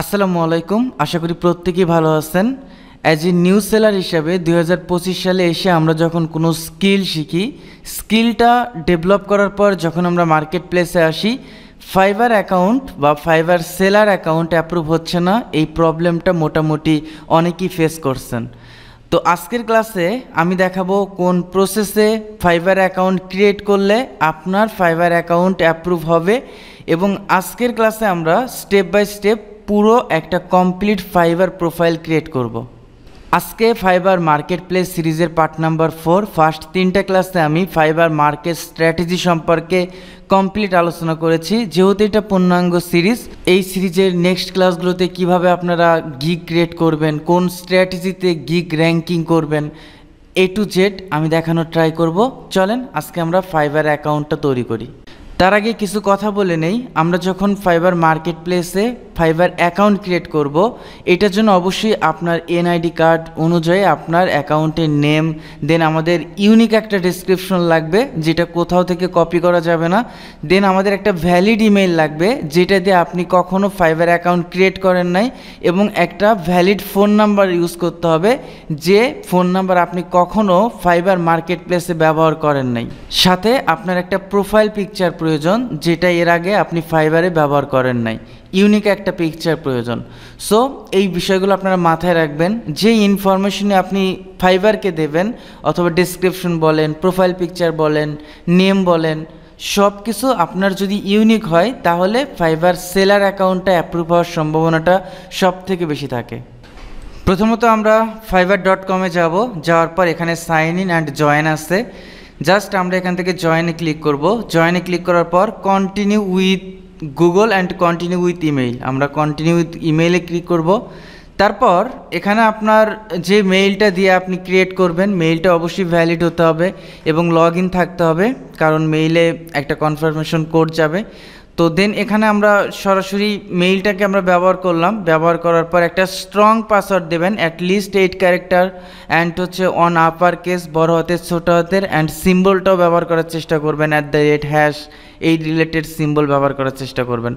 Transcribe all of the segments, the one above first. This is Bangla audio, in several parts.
আসসালামু আলাইকুম। আশা করি প্রত্যেকেই ভালো আছেন। অ্যাজ এ নিউ সেলার হিসাবে 2025 সালে এসে আমরা যখন কোনো স্কিল শিখি, স্কিলটা ডেভেলপ করার পর যখন আমরা মার্কেট প্লেসে আসি, ফাইবার অ্যাকাউন্ট বা ফাইবার সেলার অ্যাকাউন্ট অ্যাপ্রুভ হচ্ছে না। এই প্রবলেমটা মোটামুটি অনেকেই ফেস করছেন। তো আজকের ক্লাসে আমি দেখাবো কোন প্রসেসে ফাইবার অ্যাকাউন্ট ক্রিয়েট করলে আপনার ফাইবার অ্যাকাউন্ট অ্যাপ্রুভ হবে, এবং আজকের ক্লাসে আমরা স্টেপ বাই স্টেপ পুরো একটা কমপ্লিট ফাইবার প্রোফাইল ক্রিয়েট করব। আজকে ফাইবার মার্কেট প্লেস সিরিজের পার্ট নাম্বার 4 ফার্স্ট 3টা ক্লাসে আমি ফাইবার মার্কেট স্ট্র্যাটেজি সম্পর্কে কমপ্লিট আলোচনা করেছি। যেহেতু এটা পূর্ণাঙ্গ সিরিজ, এই সিরিজের নেক্সট ক্লাসগুলোতে কিভাবে আপনারা গিগ ক্রিয়েট করবেন, কোন স্ট্র্যাটেজিতে গিগ র্যাঙ্কিং করবেন, A to Z আমি দেখানোর ট্রাই করব। চলেন আজকে আমরা ফাইবার অ্যাকাউন্টটা তৈরি করি। তার আগে কিছু কথা বলে নেই, আমরা যখন ফাইবার মার্কেট প্লেসে ফাইবার অ্যাকাউন্ট ক্রিয়েট করব, এটার জন্য অবশ্যই আপনার NID কার্ড অনুযায়ী আপনার অ্যাকাউন্টের নেম, দেন আমাদের ইউনিক একটা ডেসক্রিপশন লাগবে যেটা কোথাও থেকে কপি করা যাবে না, দেন আমাদের একটা ভ্যালিড ইমেইল লাগবে যেটা দিয়ে আপনি কখনও ফাইবার অ্যাকাউন্ট ক্রিয়েট করেন নাই, এবং একটা ভ্যালিড ফোন নাম্বার ইউজ করতে হবে যে ফোন নাম্বার আপনি কখনও ফাইবার মার্কেট প্লেসে ব্যবহার করেন নাই। সাথে আপনার একটা প্রোফাইল পিকচার প্রয়োজন যেটা এর আগে আপনি ফাইবারে ব্যবহার করেন নাই, ইউনিক একটা পিকচার প্রয়োজন। সো এই বিষয়গুলো আপনারা মাথায় রাখবেন। যে ইনফরমেশনে আপনি ফাইবারকে দেবেন, অথবা ডেসক্রিপশন বলেন, প্রোফাইল পিকচার বলেন, নেম বলেন, সব কিছু আপনার যদি ইউনিক হয় তাহলে ফাইবার সেলার অ্যাকাউন্টটা অ্যাপ্রুভ হওয়ার সম্ভাবনাটা সব থেকে বেশি থাকে। প্রথমত আমরা fiverr.com-এ যাওয়ার পর এখানে সাইন ইন অ্যান্ড জয়েন আছে। জাস্ট আমরা এখান থেকে জয়েনে ক্লিক করব। জয়েনে ক্লিক করার পর continue with Google and continue with email, আমরা কন্টিনিউ উইথ ইমেইলে ক্লিক করব। তারপর এখানে আপনার যে মেইলটা দিয়ে আপনি ক্রিয়েট করবেন, মেইলটা অবশ্যই ভ্যালিড হতে হবে এবং লগ ইন থাকতে হবে, কারণ মেইলে একটা কনফার্মেশন কোড যাবে। তো দেন এখানে আমরা সরাসরি মেইলটাকে আমরা ব্যবহার করলাম। ব্যবহার করার পর একটা স্ট্রং পাসওয়ার্ড দেবেন, অ্যাটলিস্ট 8 ক্যারেক্টার, অ্যান্ড হচ্ছে অন আপার কেস, বড় হাতের, ছোট হাতের, অ্যান্ড সিম্বলটাও ব্যবহার করার চেষ্টা করবেন, @# এই রিলেটেড সিম্বল ব্যবহার করার চেষ্টা করবেন।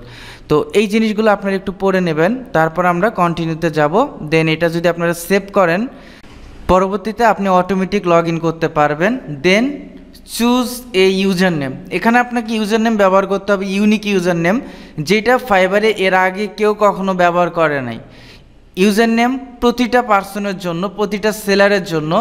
তো এই জিনিসগুলো আপনারা একটু পড়ে নেবেন। তারপর আমরা কন্টিনিউতে যাব। দেন এটা যদি আপনারা সেভ করেন, পরবর্তীতে আপনি অটোমেটিক লগ ইন করতে পারবেন। Then choose a user name, এখানে আপনাকে ইউজার নেম ব্যবহার করতে হবে, ইউনিক ইউজার নেম যেটা ফাইবারে এর আগে কেউ কখনো ব্যবহার করে নাই। ইউজার নেম প্রতিটা পার্সনের জন্য, প্রতিটা সেলারের জন্য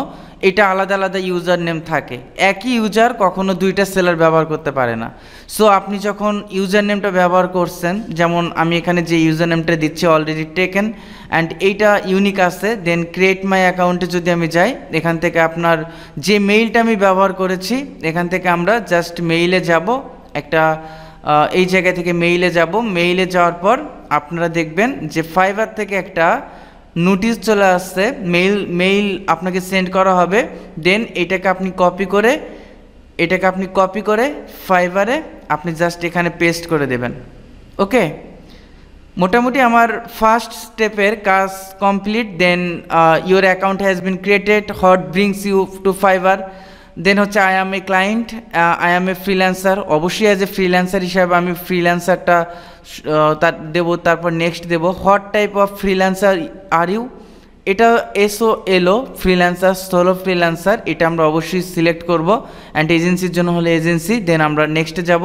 এটা আলাদা আলাদা ইউজার নেম থাকে। একই ইউজার কখনো দুইটা সেলার ব্যবহার করতে পারে না। সো আপনি যখন ইউজার নেমটা ব্যবহার করছেন, যেমন আমি এখানে যে ইউজার নেমটা দিচ্ছি অলরেডি টেকেন, অ্যান্ড এইটা ইউনিক আছে। দেন ক্রিয়েট মাই অ্যাকাউন্টে যদি আমি যাই, এখান থেকে আপনার যে মেইলটা আমি ব্যবহার করেছি, এখান থেকে আমরা জাস্ট মেইলে যাব। একটা এই জায়গা থেকে মেইলে যাব। মেইলে যাওয়ার পর আপনারা দেখবেন যে ফাইবার থেকে একটা নোটিশ চলে আসছে, মেইল আপনাকে সেন্ড করা হবে। দেন এটাকে আপনি কপি করে ফাইবারে আপনি জাস্ট এখানে পেস্ট করে দেবেন। ওকে, মোটামুটি আমার ফার্স্ট স্টেপের কাজ complete. Then your account has been created, what brings you to Fiverr. Then হচ্ছে I am a client, I am a freelancer. অবশ্যই অ্যাজ এ ফ্রিল্যান্সার হিসাবে আমি ফ্রিল্যান্সারটা দেবো। তারপর নেক্সট দেবো, what type of freelancer are you, এটা SOLO ফ্রিল্যান্সার, সোলো ফ্রিল্যান্সার, এটা আমরা অবশ্যই সিলেক্ট করব। অ্যান্ড এজেন্সির জন্য হলে এজেন্সি। দেন আমরা নেক্সটে যাব,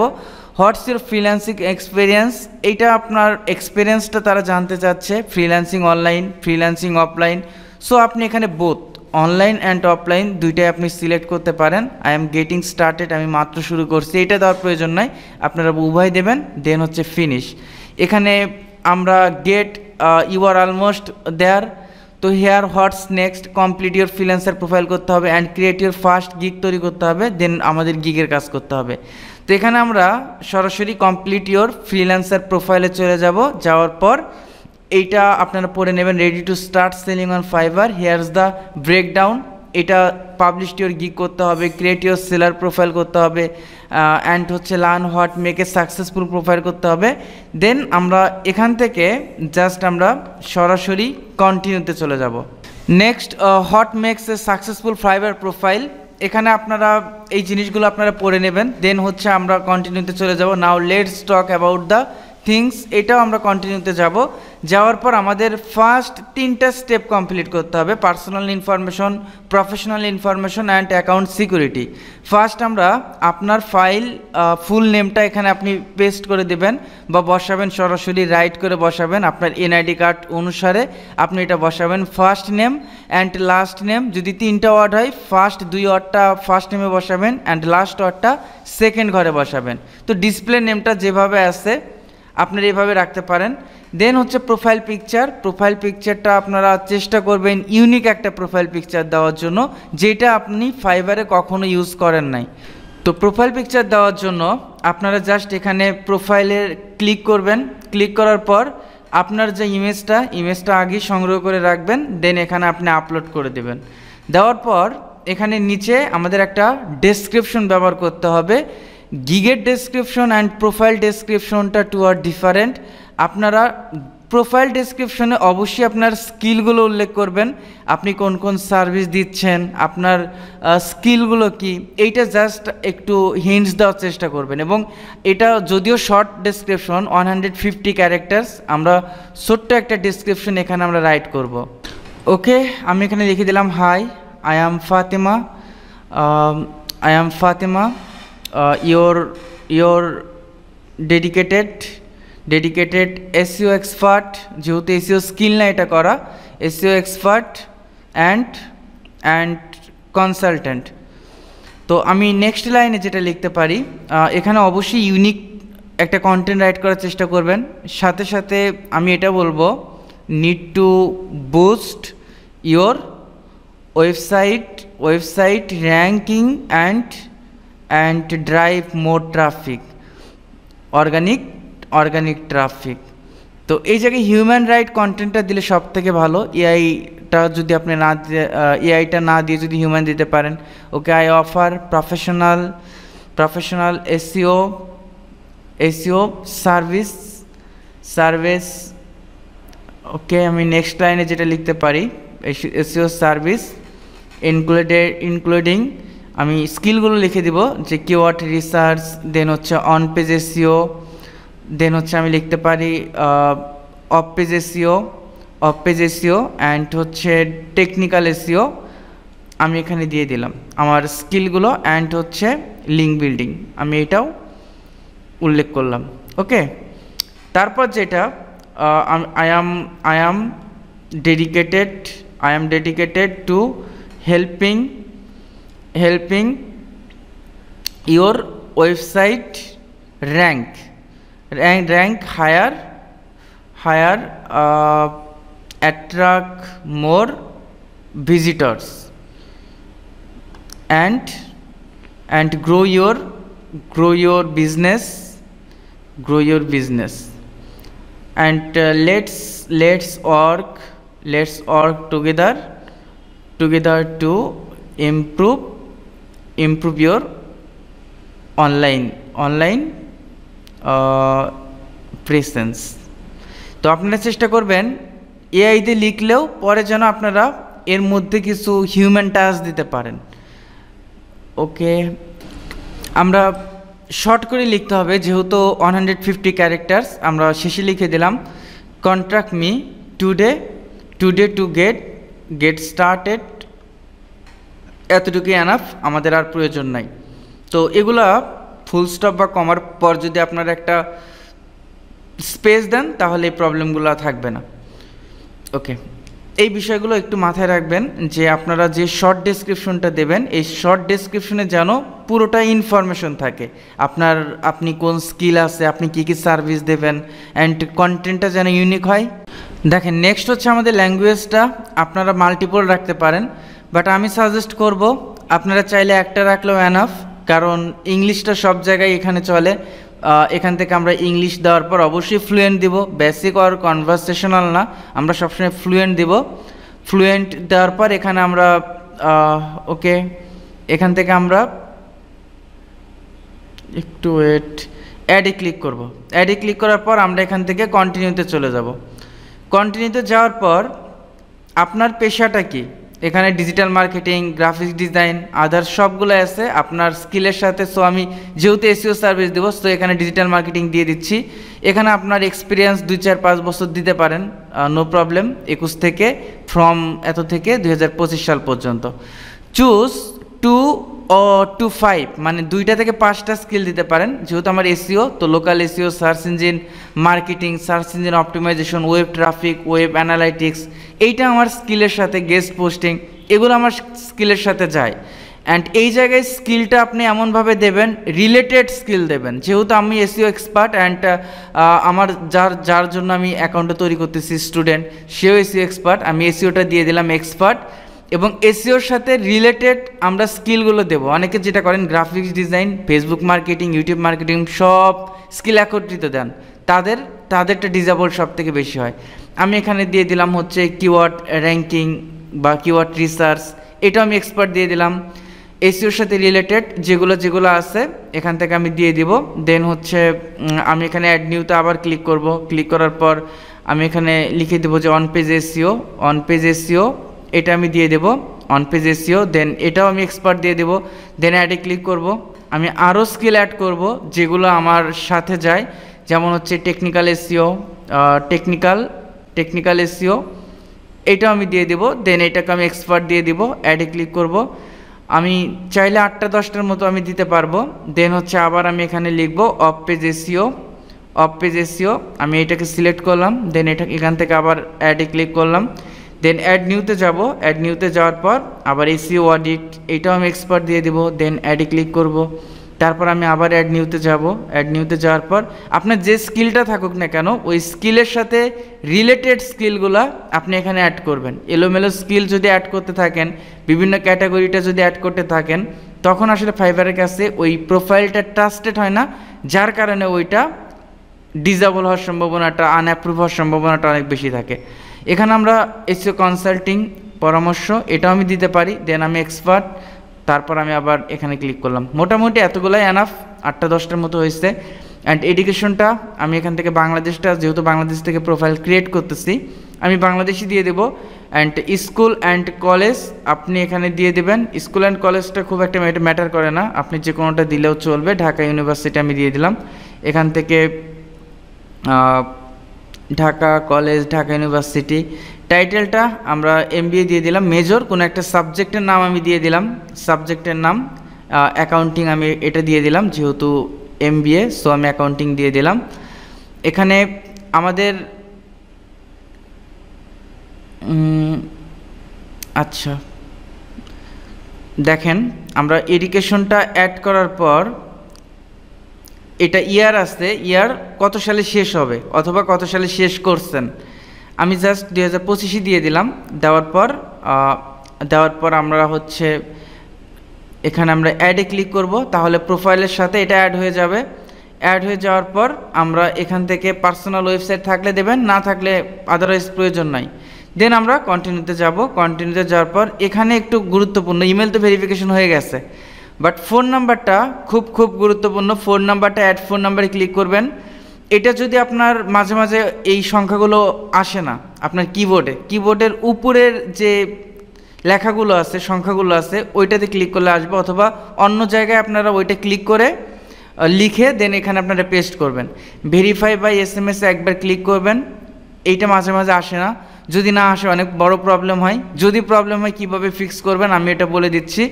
হোয়াটস ইউর ফ্রিল্যান্সিং এক্সপিরিয়েন্স, এইটা আপনার এক্সপিরিয়েন্সটা তারা জানতে চাচ্ছে, freelancing online, freelancing offline. So আপনি এখানে বোথ অনলাইন অ্যান্ড অফলাইন দুইটাই আপনি সিলেক্ট করতে পারেন। আই এম গেটিং স্টার্টেড, আমি মাত্র শুরু করছি, এটা দেওয়ার প্রয়োজন নাই, আপনারা উভয় দেবেন। দেন হচ্ছে ফিনিশ। এখানে আমরা get you are almost there. তো here what's next, complete your freelancer profile করতে হবে, and create your first gig তৈরি করতে হবে। দেন আমাদের গিগের কাজ করতে হবে। তো এখানে আমরা সরাসরি কমপ্লিট ইউর ফ্রিল্যান্সার প্রোফাইলে চলে যাব। যাওয়ার পর এইটা আপনারা পড়ে নেবেন, ready to start selling on fibre, here's the breakdown. এটা পাবলিশ ইউর গিগ করতে হবে, ক্রিয়েট ইউর সেলার প্রোফাইল করতে হবে, অ্যান্ড হচ্ছে learn what make a successful profile করতে হবে। দেন আমরা এখান থেকে জাস্ট আমরা সরাসরি কন্টিনিউতে চলে যাব। Next, what makes a successful Fiverr profile, এখানে আপনারা এই জিনিসগুলো আপনারা পড়ে নেবেন। দেন হচ্ছে আমরা কন্টিনিউতে চলে যাব। Now let's talk about the things, এটাও আমরা কন্টিনিউতে যাব। যাওয়ার পর আমাদের ফার্স্ট 3টা স্টেপ কমপ্লিট করতে হবে, personal information, professional information and account security. First আমরা আপনার ফাইল ফুল নেমটা এখানে আপনি পেস্ট করে দেবেন বা বসাবেন, সরাসরি রাইট করে বসাবেন আপনার এনআইডি কার্ড অনুসারে আপনি এটা বসাবেন। First name and last name, যদি 3টা ওয়ার্ড হয় ফার্স্ট 2 ওয়ার্ডটা ফার্স্ট নেমে বসাবেন অ্যান্ড লাস্ট ওয়ার্ডটা সেকেন্ড ঘরে বসাবেন। তো ডিসপ্লে নেমটা যেভাবে আছে আপনারা এভাবে রাখতে পারেন। দেন হচ্ছে প্রোফাইল পিকচার। প্রোফাইল পিকচারটা আপনারা চেষ্টা করবেন ইউনিক একটা প্রোফাইল পিকচার দেওয়ার জন্য, যেটা আপনি ফাইবারে কখনো ইউজ করেন নাই। তো প্রোফাইল পিকচার দেওয়ার জন্য আপনারা জাস্ট এখানে প্রোফাইলে ক্লিক করবেন। ক্লিক করার পর আপনার যে ইমেজটা আগে সংগ্রহ করে রাখবেন, দেন এখানে আপনি আপলোড করে দেবেন। দেওয়ার পর এখানে নিচে আমাদের একটা ডেসক্রিপশন ব্যবহার করতে হবে। গিগের ডেসক্রিপশন অ্যান্ড প্রোফাইল ডেসক্রিপশনটা টু আর ডিফারেন্ট। আপনারা প্রোফাইল ডেসক্রিপশনে অবশ্যই আপনার স্কিলগুলো উল্লেখ করবেন, আপনি কোন কোন সার্ভিস দিচ্ছেন, আপনার স্কিলগুলো কি, এইটা জাস্ট একটু হিন্টস দেওয়ার চেষ্টা করবেন। এবং এটা যদিও শর্ট ডেসক্রিপশন 150 ক্যারেক্টার্স, আমরা ছোট্ট একটা ডেসক্রিপশন এখানে আমরা রাইট করব। ওকে, আমি এখানে লিখে দিলাম, hi, I am Fatima, your dedicated SEO expert, যেহেতু SEO স্কিল না এটা করা, SEO expert and consultant। তো আমি নেক্সট লাইনে যেটা লিখতে পারি, এখানে অবশ্যই ইউনিক একটা কন্টেন্ট রাইট করার চেষ্টা করবেন। সাথে সাথে আমি এটা বলবো, need to boost your website ranking and drive more traffic, organic traffic। তো এই জায়গায় হিউম্যান রাইট কন্টেন্টটা দিলে সব থেকে ভালো। এআইটা যদি আপনি এআইটা না দিয়ে যদি হিউম্যান দিতে পারেন। Okay, I offer professional SEO service. Okay, আমি নেক্সট লাইনে যেটা লিখতে পারি, SEO সার্ভিস ইনক্লুডিং, আমি স্কিলগুলো লিখে দিব যে কিওয়ার্ড রিসার্চ, দেন হচ্ছে অন পেজ SEO, দেন হচ্ছে আমি লিখতে পারি অফ পেজ SEO অ্যান্ড হচ্ছে টেকনিক্যাল SEO। আমি এখানে দিয়ে দিলাম আমার স্কিলগুলো অ্যান্ড হচ্ছে লিঙ্ক বিল্ডিং, আমি এটাও উল্লেখ করলাম। ওকে, তারপর যেটা I am dedicated to helping your website rank higher, attract more visitors and grow your business and let's work together to improve your online presence। তো আপনারা চেষ্টা করবেন এআই দিয়ে লিখলেও পরে যেন আপনারা এর মধ্যে কিছু হিউম্যান টাচ দিতে পারেন। ওকে, আমরা শর্ট করে লিখতে হবে, যেহেতু 150 ক্যারেক্টার্স, আমরা শেষে লিখে দিলাম, contact me today to get started. এতটুকুই এনাফ, আমাদের আর প্রয়োজন নাই। তো এগুলা ফুল স্টপ বা কমার পর যদি আপনারা একটা স্পেস দেন তাহলে এই প্রবলেমগুলো থাকবে না। ওকে, এই বিষয়গুলো একটু মাথায় রাখবেন যে আপনারা যে শর্ট ডেসক্রিপশনটা দেবেন, এই শর্ট ডেসক্রিপশনে যেন পুরোটা ইনফরমেশন থাকে, আপনি কোন স্কিল আছে, আপনি কী কী সার্ভিস দেবেন, অ্যান্ড কন্টেন্টটা যেন ইউনিক হয়। দেখেন, নেক্সট হচ্ছে আমাদের ল্যাঙ্গুয়েজটা। আপনারা মাল্টিপল রাখতে পারেন, বাট আমি সাজেস্ট করব আপনারা চাইলে একটা রাখলেও এনাফ, কারণ ইংলিশটা সব জায়গায় এখানে চলে। এখান থেকে আমরা ইংলিশ দেওয়ার পর অবশ্যই ফ্লুয়েন্ট দিব, বেসিক আর কনভারসেশনাল না, আমরা সবসময় ফ্লুয়েন্ট দিব। ফ্লুয়েন্ট দেওয়ার পর এখানে আমরা ওকে, এখান থেকে আমরা একটু অ্যাডে ক্লিক করব। অ্যাডে ক্লিক করার পর আমরা এখান থেকে কন্টিনিউতে চলে যাব। কন্টিনিউতে যাওয়ার পর আপনার পেশাটা কি, এখানে digital marketing, graphics design, others সবগুলো আছে আপনার স্কিলের সাথে। সো আমি যেহেতু এসইও সার্ভিস দেবো, সো এখানে ডিজিটাল মার্কেটিং দিয়ে দিচ্ছি। এখানে আপনার এক্সপিরিয়েন্স 2-4-5 বছর দিতে পারেন, নো প্রবলেম। 21 থেকে ফ্রম এত থেকে 2025 সাল পর্যন্ত। চুজ 2 ও 2-5 মানে 2টা থেকে 5টা স্কিল দিতে পারেন। যেহেতু আমার এসইও, তো local SEO, search engine marketing, search engine optimization, web traffic, web analytics, এইটা আমার স্কিলের সাথে, গেস্ট পোস্টিং, এগুলো আমার স্কিলের সাথে যায়। অ্যান্ড এই জায়গায় স্কিলটা আপনি এমনভাবে দেবেন, রিলেটেড স্কিল দেবেন। যেহেতু আমি এসইও এক্সপার্ট অ্যান্ড আমার যার জন্য আমি অ্যাকাউন্টটা তৈরি করতেছি স্টুডেন্ট, সেও এসইও এক্সপার্ট, আমি এসইওটা দিয়ে দিলাম এক্সপার্ট। এবং এসইওর সাথে রিলেটেড আমরা স্কিলগুলো দেবো। অনেকে যেটা করেন graphics design, Facebook marketing, YouTube marketing সব স্কিল একত্রিত দেন, তাদেরটা ডিজেবল সব থেকে বেশি হয়। আমি এখানে দিয়ে দিলাম হচ্ছে কিওয়ার্ড র্যাঙ্কিং বা কিওয়ার্ড রিসার্চ, এটা আমি এক্সপার্ট দিয়ে দিলাম। এসইওর সাথে রিলেটেড যেগুলো আছে এখান থেকে আমি দিয়ে দিব। দেন হচ্ছে আমি এখানে অ্যাড নিউতে আবার ক্লিক করব। ক্লিক করার পর আমি এখানে লিখে দেবো যে অন পেজ এসইও, এটা আমি দিয়ে দেবো অন পেজ এসইও। দেন এটাও আমি এক্সপার্ট দিয়ে দেবো। দেন অ্যাডে ক্লিক করব। আমি আরও স্কিল অ্যাড করব যেগুলো আমার সাথে যায়, যেমন হচ্ছে টেকনিক্যাল এসইও, এটাও আমি দিয়ে দেবো। দেন এটাকে আমি এক্সপার্ট দিয়ে দিব। অ্যাডে ক্লিক করব। আমি চাইলে 8-10টার মতো আমি দিতে পারবো। দেন হচ্ছে আবার আমি এখানে লিখবো অফ পেজ এসইও, আমি এটাকে সিলেক্ট করলাম। দেন এখান থেকে আবার অ্যাডে ক্লিক করলাম। দেন অ্যাড নিউতে যাব। অ্যাড নিউতে যাওয়ার পর আবার এসইও অডিট, এটাও আমি এক্সপার্ট দিয়ে দিব। দেন অ্যাডে ক্লিক করব। তারপর আমি আবার অ্যাড নিউতে যাব। অ্যাড নিউতে যাওয়ার পর আপনার যে স্কিলটা থাকুক না কেন, ওই স্কিলের সাথে রিলেটেড স্কিলগুলো আপনি এখানে অ্যাড করবেন। এলোমেলো স্কিল যদি অ্যাড করতে থাকেন, বিভিন্ন ক্যাটাগরিটা যদি অ্যাড করতে থাকেন, তখন আসলে ফাইবারের কাছে ওই প্রোফাইলটা ট্রাস্টেড হয় না, যার কারণে ওইটা ডিজেবল হওয়ার সম্ভাবনাটা, আনঅ্যাপ্রুভ হওয়ার সম্ভাবনাটা অনেক বেশি থাকে। এখানে আমরা এসইও কনসাল্টিং পরামর্শ, এটাও আমি দিতে পারি। দেন আমি এক্সপার্ট, তারপর আমি আবার এখানে ক্লিক করলাম। মোটামুটি এতগুলাই এনাফ, 8-10টার মতো হয়েছে। অ্যান্ড এডুকেশনটা আমি এখান থেকে বাংলাদেশটা, যেহেতু বাংলাদেশ থেকে প্রোফাইল ক্রিয়েট করতেছি, আমি বাংলাদেশি দিয়ে দেবো। অ্যান্ড স্কুল অ্যান্ড কলেজ আপনি এখানে দিয়ে দেবেন। স্কুল অ্যান্ড কলেজটা খুব একটা ম্যাটার করে না, আপনি যে কোনোটা দিলেও চলবে। ঢাকা ইউনিভার্সিটি আমি দিয়ে দিলাম। এখান থেকে ঢাকা কলেজ, ঢাকা ইউনিভার্সিটি। টাইটেলটা আমরা এমবিএ দিয়ে দিলাম। মেজর কোনো একটা সাবজেক্টের নাম আমি দিয়ে দিলাম, সাবজেক্টের নাম অ্যাকাউন্টিং আমি এটা দিয়ে দিলাম, যেহেতু এমবিএ, সো আমি অ্যাকাউন্টিং দিয়ে দিলাম। এখানে আমাদের আচ্ছা দেখেন, আমরা এডুকেশনটা অ্যাড করার পর এটা ইয়ার আসছে, ইয়ার কত সালে শেষ হবে অথবা কত সালে শেষ করছেন, আমি জাস্ট 2025 দিয়ে দিলাম। দেওয়ার পর আমরা হচ্ছে এখানে আমরা অ্যাডে ক্লিক করব, তাহলে প্রোফাইলের সাথে এটা অ্যাড হয়ে যাবে। অ্যাড হয়ে যাওয়ার পর আমরা এখান থেকে পার্সোনাল ওয়েবসাইট থাকলে দেবেন, না থাকলে আদারওয়াইজ প্রয়োজন নাই। দেন আমরা কন্টিনিউতে যাব। কন্টিনিউতে যাওয়ার পর এখানে একটু গুরুত্বপূর্ণ, ইমেল তো ভেরিফিকেশন হয়ে গেছে, বাট ফোন নাম্বারটা খুব গুরুত্বপূর্ণ। ফোন নাম্বারটা অ্যাড ফোন নাম্বারে ক্লিক করবেন। এটা যদি আপনার মাঝে মাঝে এই সংখ্যাগুলো আসে না আপনার কিবোর্ডের উপরের যে লেখাগুলো আছে, সংখ্যাগুলো আছে, ওইটাতে ক্লিক করলে আসবে, অথবা অন্য জায়গায় আপনারা ওইটা ক্লিক করে লিখে দেন এখানে আপনারা পেস্ট করবেন। ভেরিফাই বাই SMS একবার ক্লিক করবেন। এইটা মাঝে মাঝে আসে না, যদি না আসে অনেক বড় প্রবলেম হয়। যদি প্রবলেম হয় কীভাবে ফিক্স করবেন আমি এটা বলে দিচ্ছি।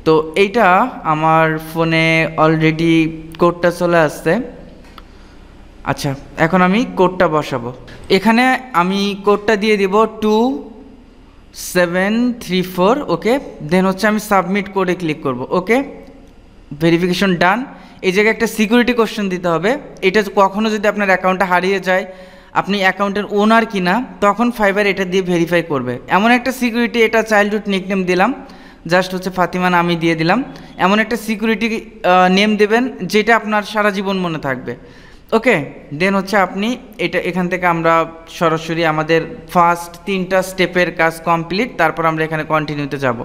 তো এইটা আমার ফোনে অলরেডি কোডটা চলে আসছে। আচ্ছা, এখন আমি কোডটা বসাবো। এখানে আমি কোডটা দিয়ে দিব 2734। ওকে, দেন হচ্ছে আমি সাবমিট কোডে ক্লিক করব। ওকে, ভেরিফিকেশন ডান। এই জায়গায় একটা সিকিউরিটি কোশ্চেন দিতে হবে। এটা কখনো যদি আপনার অ্যাকাউন্টটা হারিয়ে যায়, আপনি অ্যাকাউন্টের ওনার কিনা, তখন ফাইবার এটা দিয়ে ভেরিফাই করবে। এমন একটা সিকিউরিটি, এটা চাইল্ডহুড নিকনেম দিলাম, জাস্ট হচ্ছে ফাতিমা নামই দিয়ে দিলাম। এমন একটা সিকিউরিটি নেম দেবেন যেটা আপনার সারা জীবন মনে থাকবে। ওকে, দেন হচ্ছে আপনি এটা এখান থেকে আমরা সরাসরি আমাদের ফার্স্ট 3টা স্টেপের কাজ কমপ্লিট, তারপর আমরা এখানে কন্টিনিউতে যাব।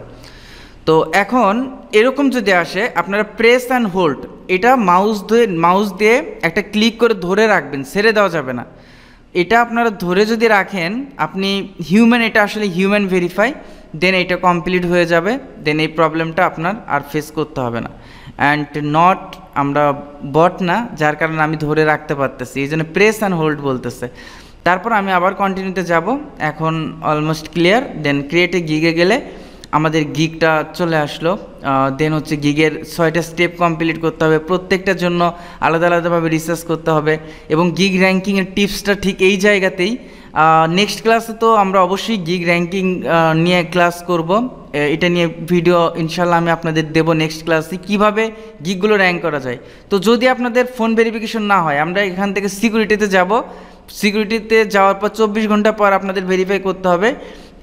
তো এখন এরকম যদি আসে, আপনারা প্রেস অ্যান্ড হোল্ড, এটা মাউস দিয়ে একটা ক্লিক করে ধরে রাখবেন, ছেড়ে দেওয়া যাবে না। এটা আপনারা ধরে যদি রাখেন, আপনি হিউম্যান, এটা আসলে হিউম্যান ভেরিফাই, দেন এটা কমপ্লিট হয়ে যাবে, দেন এই প্রবলেমটা আপনার আর ফেস করতে হবে না। অ্যান্ড নট, আমরা বট না, যার কারণে আমি ধরে রাখতে পারতেছি, এই জন্য প্রেস অ্যান্ড হোল্ড বলতেছে। তারপর আমি আবার কন্টিনিউতে যাব, এখন অলমোস্ট ক্লিয়ার। দেন ক্রিয়েটে গিগে গেলে আমাদের গিগটা চলে আসলো। দেন হচ্ছে গিগের 6টা স্টেপ কমপ্লিট করতে হবে, প্রত্যেকটার জন্য আলাদা আলাদাভাবে রিসার্চ করতে হবে, এবং গিগ র্যাঙ্কিংয়ের টিপসটা ঠিক এই জায়গাতেই। নেক্সট ক্লাসে তো আমরা অবশ্যই গিগ র্যাঙ্কিং নিয়ে ক্লাস করব, এটা নিয়ে ভিডিও ইনশাল্লাহ আমি আপনাদের দেব নেক্সট ক্লাসে, কীভাবে গিগগুলো র্যাঙ্ক করা যায়। তো যদি আপনাদের ফোন ভেরিফিকেশন না হয়, আমরা এখান থেকে সিকিউরিটিতে যাব, সিকিউরিটিতে যাওয়ার পর 24 ঘন্টা পর আপনাদের ভেরিফাই করতে হবে।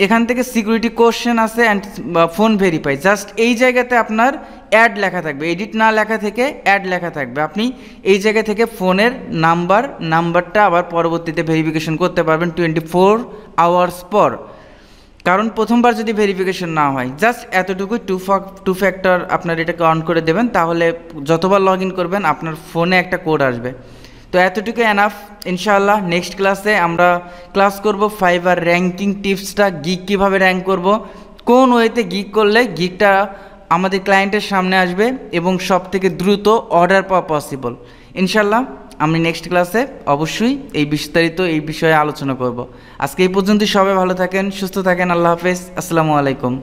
এখান থেকে সিকিউরিটি কোশ্চেন আছে অ্যান্ড ফোন ভেরিফাই, জাস্ট এই জায়গাতে আপনার অ্যাড লেখা থাকবে, এডিট না লেখা থেকে অ্যাড লেখা থাকবে। আপনি এই জায়গা থেকে ফোনের নাম্বারটা আবার পরবর্তীতে ভেরিফিকেশন করতে পারবেন 24 আওয়ার্স পর। কারণ প্রথমবার যদি ভেরিফিকেশন না হয়, জাস্ট এতটুকু টু ফ্যাক্টর আপনার এটাকে অন করে দেবেন, তাহলে যতবার লগ ইন করবেন আপনার ফোনে একটা কোড আসবে। তো এতটুকু এনাফ। ইনশাআল্লাহ নেক্সট ক্লাসে আমরা ক্লাস করব ফাইবার র্যাঙ্কিং টিপসটা, গিগ কীভাবে র্যাঙ্ক করব, কোন ওয়েতে গিগ করলে গিগটা আমাদের ক্লায়েন্টের সামনে আসবে এবং সব থেকে দ্রুত অর্ডার পাওয়া পসিবল। ইনশাআল্লাহ আমি নেক্সট ক্লাসে অবশ্যই এই বিস্তারিত এই বিষয়ে আলোচনা করব। আজকে এই পর্যন্ত, সবাই ভালো থাকেন, সুস্থ থাকেন, আল্লাহ হাফেজ, আসসালামু আলাইকুম।